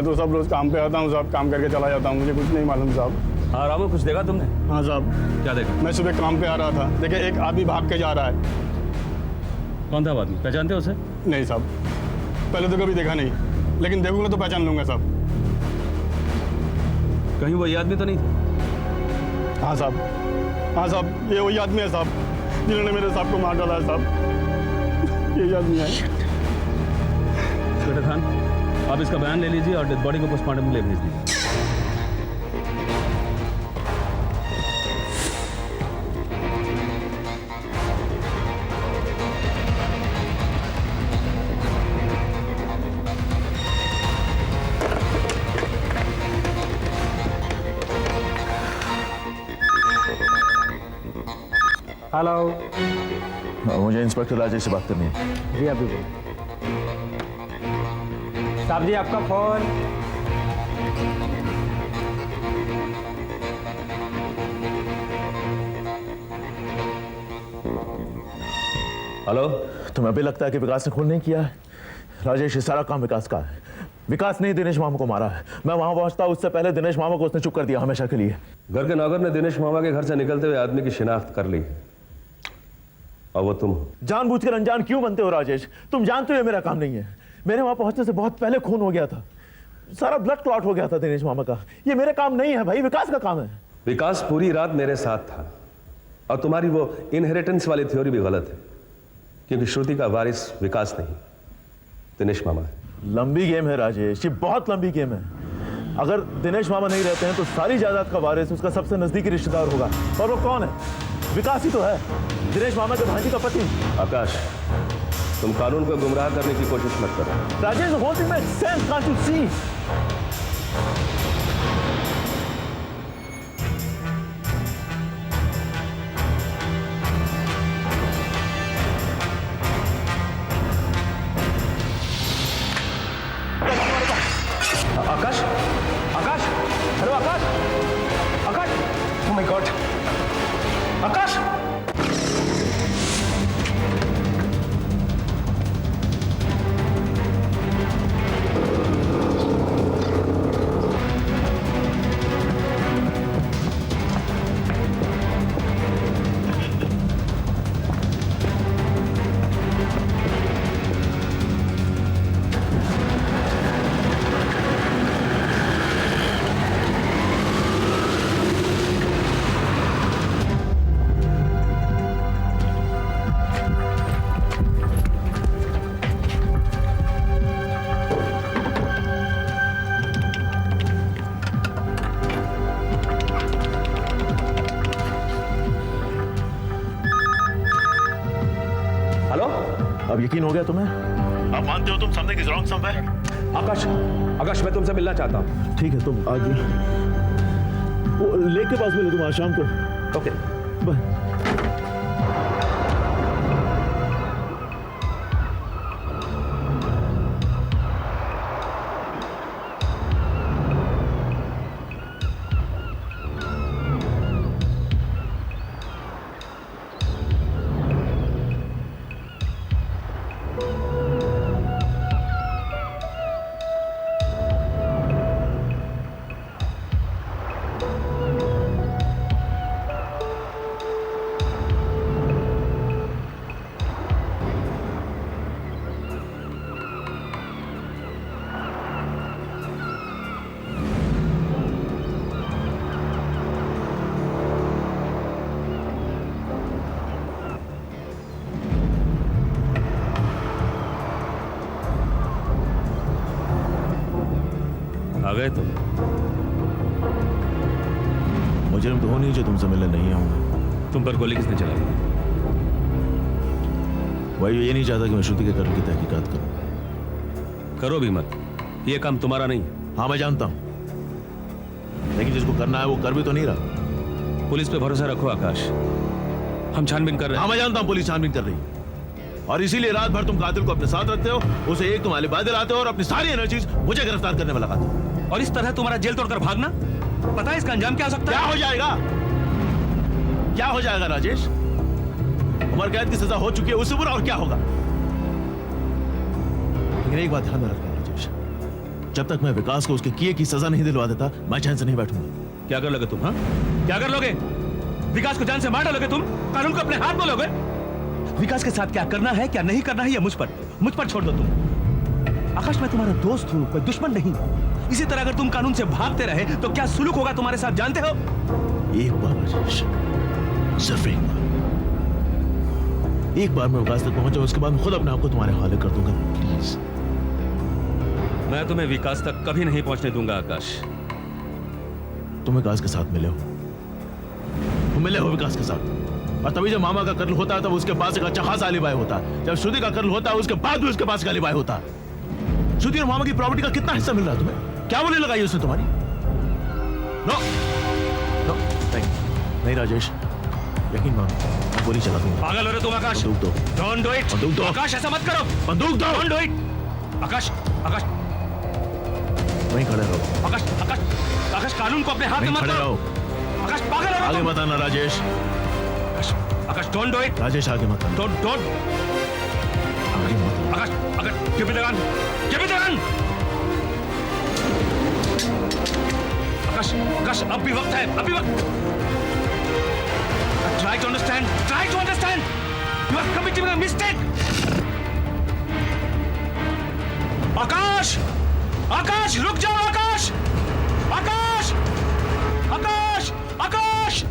मैं तो सब रोज काम पे आता हूँ साहब, काम करके चला जाता हूँ, मुझे कुछ नहीं मालूम साहब। हाँ रामू, कुछ देखा तुमने? हाँ साहब। क्या देखा? मैं सुबह काम पे आ रहा था, देखिए एक आदमी भाग के जा रहा है। कौन था वो आदमी, पहचानते हो उसे? नहीं साहब, पहले तो कभी देखा नहीं, लेकिन देखूंगा तो पहचान लूंगा साहब। कहीं वो ये आदमी तो नहीं था? हाँ साहब, हाँ साहब, ये वही आदमी है साहब जिन्होंने मेरे साहब को मार डाला है साहब, यही आदमी है। इंस्पेक्टर खान, आप इसका बयान ले लीजिए और डेड बॉडी को पोस्टमार्टम के लिए भेज दीजिए। हेलो। मुझे इंस्पेक्टर राजेश से बात करनी है। जी अभी बोलो। साहब जी आपका फोन। हेलो। तुम्हें अभी लगता है कि विकास ने खून नहीं किया है? राजेश, ये सारा काम विकास का है। विकास ने दिनेश मामा को मारा है। मैं वहां पहुंचता उससे पहले दिनेश मामा को उसने चुप कर दिया हमेशा के लिए। घर के नौकर ने दिनेश मामा के घर से निकलते हुए आदमी की शिनाख्त कर ली है, और वो तुम। जानबूझकर अनजान क्यों बनते हो राजेश? तुम जानते हो ये मेरा काम नहीं है। मेरे वहां पहुंचने से बहुत पहले खून हो गया था, सारा ब्लड क्लॉट हो गया था दिनेश मामा का। ये मेरे काम नहीं है भाई, विकास का काम है। विकास पूरी रात मेरे साथ था, और तुम्हारी वो इनहेरिटेंस वाली थ्योरी भी गलत है, क्योंकि श्रुति का वारिस विकास नहीं, दिनेश मामा है। लंबी गेम है राजेश, ये बहुत लंबी गेम है। अगर दिनेश मामा नहीं रहते हैं तो सारी जायदाद का वारिस उसका सबसे नजदीकी रिश्तेदार होगा, और वो कौन है? विकास ही तो है, दिनेश मामा के भांजी का पति। आकाश, तुम कानून को गुमराह करने की कोशिश मत करो। Rajesh, the whole thing makes sense, can't you see? Akash, Akash, hello Akash, Akash, oh my God, Akash. अब यकीन हो गया तुम्हें? अब मानते हो तुम something is wrong somewhere? Akash, Akash, मैं तुमसे मिलना चाहता हूँ। ठीक है, तुम आज वो लेक के पास मिलो तुम आज शाम को। Okay, bye. आ गए तुम? मुझे तो नहीं जो तुमसे मिलने नहीं आऊंगा। तुम पर गोली किसने चलाई? भाई ये नहीं चाहता कि मैं श्रुति के कत्ल की तहकीकात करूं। करो भी मत, ये काम तुम्हारा नहीं। हाँ मैं जानता हूं, लेकिन जिसको करना है वो कर भी तो नहीं रहा। पुलिस पे भरोसा रखो आकाश, हम छानबीन कर रहे हैं। हाँ मैं जानता हूं पुलिस छानबीन कर रही है, और इसीलिए रात भर तुम कातिल को अपने साथ रखते हो, उसे एक तुम्हारे बाद दिलाते हो और अपनी सारी एनर्जीज मुझे गिरफ्तार करने में लगाते हो। और इस तरह तुम्हारा जेल तोड़कर भागना, पता है इसका अंजाम क्या हो सकता है? क्या हो जाएगा? क्या हो जाएगा राजेश? उम्र कैद की सजा हो चुकी है, उससे बुरा और क्या होगा? लेकिन एक बात ध्यान में रखना राजेश, जब तक मैं विकास को उसके किए की सजा नहीं दिलवा देता मैं चैन से नहीं बैठूंगा। क्या कर लोगे तुम? हाँ, क्या कर लोगे? विकास को जान से मार डालोगे तुम? कानून को अपने हाथ में लोगे? विकास के साथ क्या करना है क्या नहीं करना है ये मुझ पर छोड़ दो तुम। आकाश, मैं तुम्हारा दोस्त हूं, कोई दुश्मन नहीं। इसी तरह अगर तुम कानून से भागते रहे तो क्या सुलूक होगा तुम्हारे साथ जानते हो? एक बार राजेश, सिर्फ एक बार, एक बार मैं विकास तक पहुंचा, उसके बाद मैं खुद अपने आप को तुम्हारे हवाले कर दूंगा। प्लीज। मैं तुम्हें विकास तक कभी नहीं पहुंचने दूंगा आकाश। तुम विकास के साथ मिले हो, तुम मिले हो विकास के साथ, और तभी जब मामा का कत्ल होता है तब उसके पास एक अच्छा खासा अलीबाई होता है। जब श्रुति का कत्ल होता है उसके बाद भी उसके पास एक अलीबाई होता है। श्रुति और मामा की प्रॉपर्टी का कितना हिस्सा मिल रहा है तुम्हें? क्या बोली लगाई उसने तुम्हारी? नो नो, नहीं राजेश, यकीन मानो, मैं गोली चला दूंगा। पागल हो रहे तुम आकाश? बंदूक दो। Don't do it. बंदूक दो। आकाश, ऐसा मत करो। बंदूक दो। Don't do it. आकाश, आकाश, वहीं खड़े रहो। आकाश, आकाश, आकाश, कानून को अपने हाथ में वहीं मत खड़े करो। रहो। आकाश, पागल हो रहे आगे तुम? मत आना राजेश। आकाश, आकाश, don't do it. राजेश आगे मत आना। Don't. आगे मत आना। आकाश, आकाश, give me the gun. Give me the gun. आकाश, आकाश, अब भी वक्त है, अभी वक्त। Try to understand. Try to understand. You are committing a mistake. आकाश, आकाश, रुक जाओ आकाश, आकाश, आकाश, आकाश।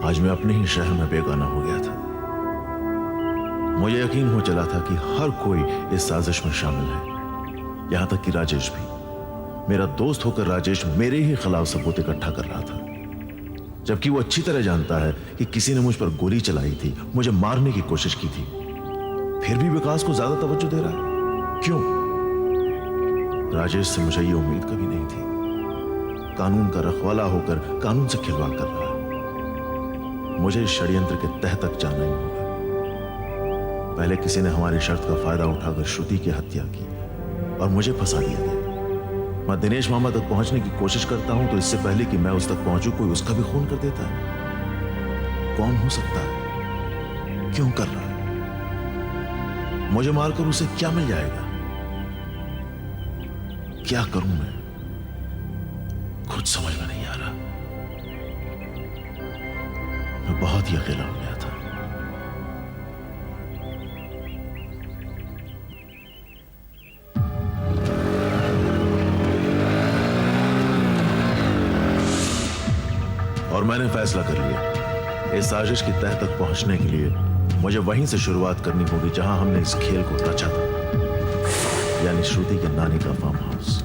आज मैं अपने ही शहर में बेगाना हो गया था। मुझे यकीन हो चला था कि हर कोई इस साजिश में शामिल है, यहां तक कि राजेश भी। मेरा दोस्त होकर राजेश मेरे ही खिलाफ सबूत इकट्ठा कर रहा था, जबकि वो अच्छी तरह जानता है कि किसी ने मुझ पर गोली चलाई थी, मुझे मारने की कोशिश की थी। फिर भी विकास को ज्यादा तवज्जो दे रहा है। क्यों? राजेश से मुझे ये उम्मीद कभी नहीं थी। कानून का रखवाला होकर कानून से खिलवाड़ कर रहा है। मुझे इस षड्यंत्र के तह तक जाना ही होगा। पहले किसी ने हमारी शर्त का फायदा उठाकर श्रुति की हत्या की और मुझे फंसा दिया गया। मैं दिनेश मामा तक पहुंचने की कोशिश करता हूं तो इससे पहले कि मैं उस तक पहुंचूं कोई उसका भी खून कर देता है। कौन हो सकता है? क्यों कर रहा है? मुझे मारकर उसे क्या मिल जाएगा? क्या करूं मैं? कुछ समझ में नहीं आ रहा। मैं बहुत ही अकेला हो गया था। और मैंने फैसला कर लिया, इस साजिश की तह तक पहुंचने के लिए मुझे वहीं से शुरुआत करनी होगी जहां हमने इस खेल को रचा था, यानी श्रुति के नानी का फार्म हाउस।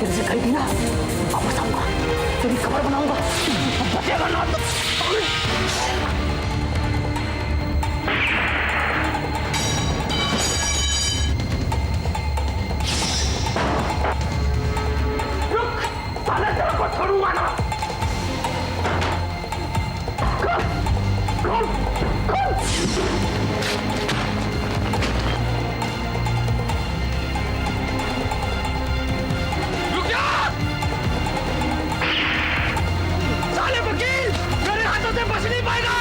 तेरे से खरीदी ना, वापस आऊंगा, तेरी खबर बनाऊंगा, बचेगा ना तो। रुक, साले तेरे को छोड़ूंगा ना। खोल, खोल। रुक जा! साले वकील, मेरे हाथों से बच नहीं पाएगा।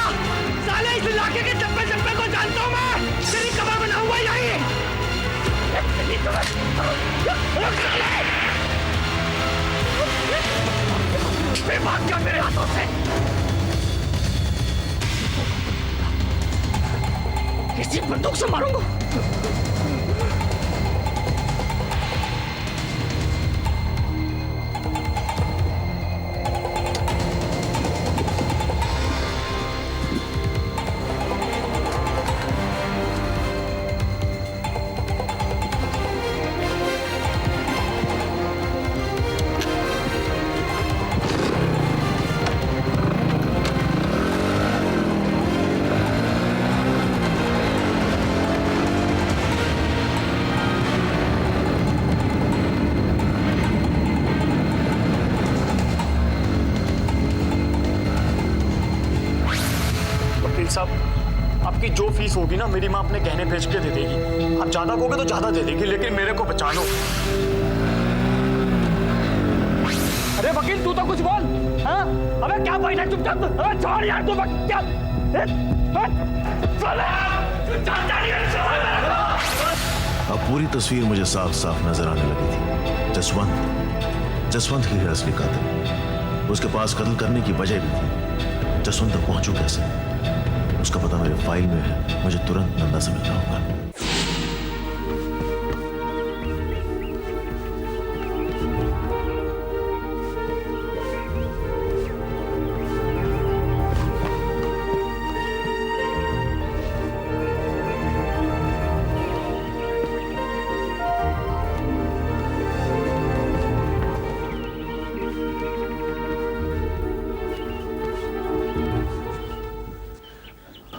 साले इस इलाके के चप्पे चप्पे को जानता हूँ मैं। तेरी कमर बनाऊंगा यहीं। रुक साले! फिर भाग जा मेरे हाथों से। किसी बंदूक से मारूंगा। वकील साहब, आपकी जो फीस होगी ना मेरी माँ अपने गहने बेच के दे देगी। आप ज्यादा कहोगे तो ज्यादा दे देगी, लेकिन मेरे को बचा लो। अरे वकील तू तो कुछ बोल। हाँ? अबे क्या बैठा चुपचाप? अबे छोड़ यार तू क्या? अब पूरी तस्वीर मुझे साफ साफ नजर आने लगी थी। जसवंत ही है असली कातिल। उसके पास कत्ल करने की वजह भी थी। जसवंत तक पहुंचू कैसे? उसका पता मेरे फाइल में है। मुझे तुरंत नंदा से मिलना होगा।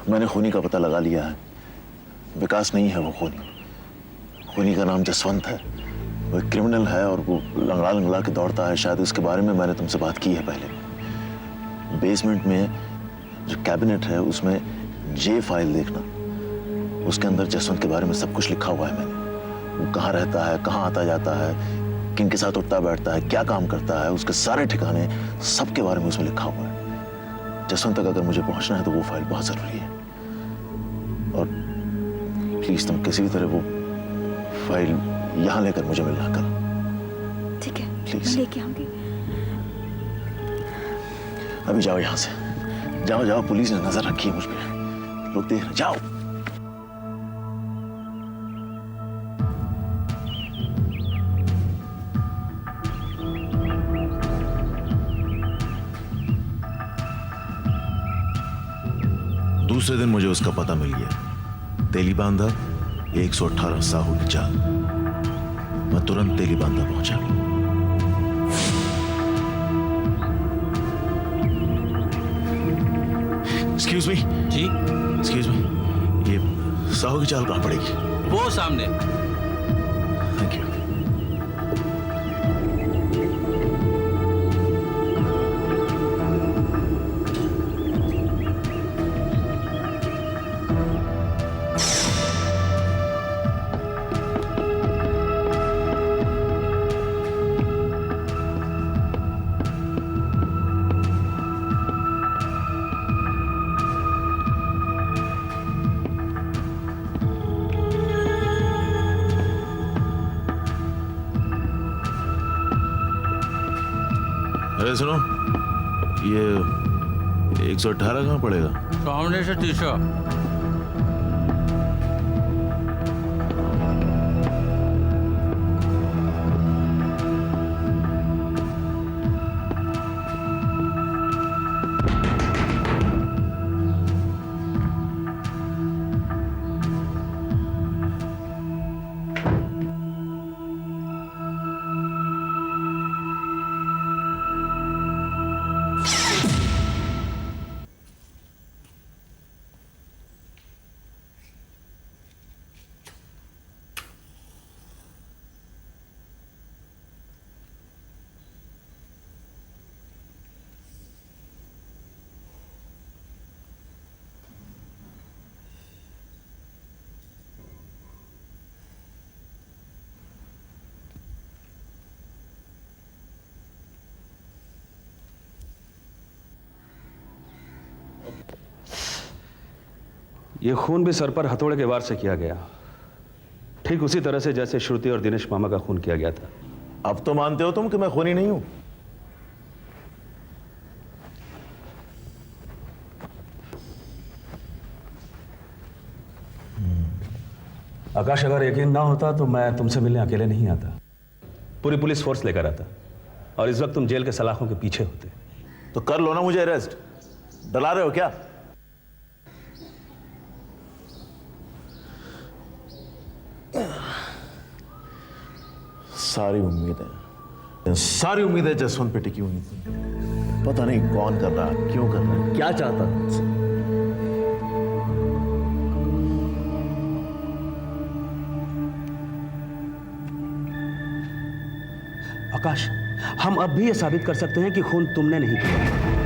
मैंने खूनी का पता लगा लिया है। विकास नहीं है वो खूनी। खूनी का नाम जसवंत है। वो एक क्रिमिनल है और वो लंगड़ा लंगड़ा के दौड़ता है। शायद इसके बारे में मैंने तुमसे बात की है पहले। बेसमेंट में जो कैबिनेट है उसमें जे फाइल देखना। उसके अंदर जसवंत के बारे में सब कुछ लिखा हुआ है मैंने। वो कहाँ रहता है, कहाँ आता जाता है, किन के साथ उठता बैठता है, क्या काम करता है, उसके सारे ठिकाने सबके बारे में उसमें लिखा हुआ है। जसवंत तक अगर मुझे पहुंचना है तो वो फाइल बहुत जरूरी है। और प्लीज तुम किसी भी तरह वो फाइल यहां लेकर मुझे मिलना करो। ठीक है, प्लीज लेके आऊंगी। अभी जाओ यहां से। जाओ जाओ, पुलिस ने नजर रखी है मुझ पे। लोग देख रहे। जाओ। दूसरे दिन मुझे उसका पता मिल गया। तेली बांधा 118 साहू की चाल। मैं तुरंत तेली बांधा पहुंचा। एक्सक्यूज मी जी, एक्सक्यूज मी, ये साहू की चाल कहां पड़ेगी? वो सामने। Thank you. अरे सुनो, ये 118 कहाँ पड़ेगा? सामने से तीसरा। ये खून भी सर पर हथौड़े के वार से किया गया, ठीक उसी तरह से जैसे श्रुति और दिनेश मामा का खून किया गया था। अब तो मानते हो तुम कि मैं खूनी नहीं हूं? आकाश, अगर यकीन ना होता तो मैं तुमसे मिलने अकेले नहीं आता, पूरी पुलिस फोर्स लेकर आता, और इस वक्त तुम जेल के सलाखों के पीछे होते। तो कर लो ना मुझे अरेस्ट। डरा रहे हो क्या? सारी उम्मीदें जसवंत पे टिकी हुई थी। पता नहीं कौन कर रहा, क्यों कर रहा है, क्या चाहता है। आकाश, हम अब भी ये साबित कर सकते हैं कि खून तुमने नहीं किया।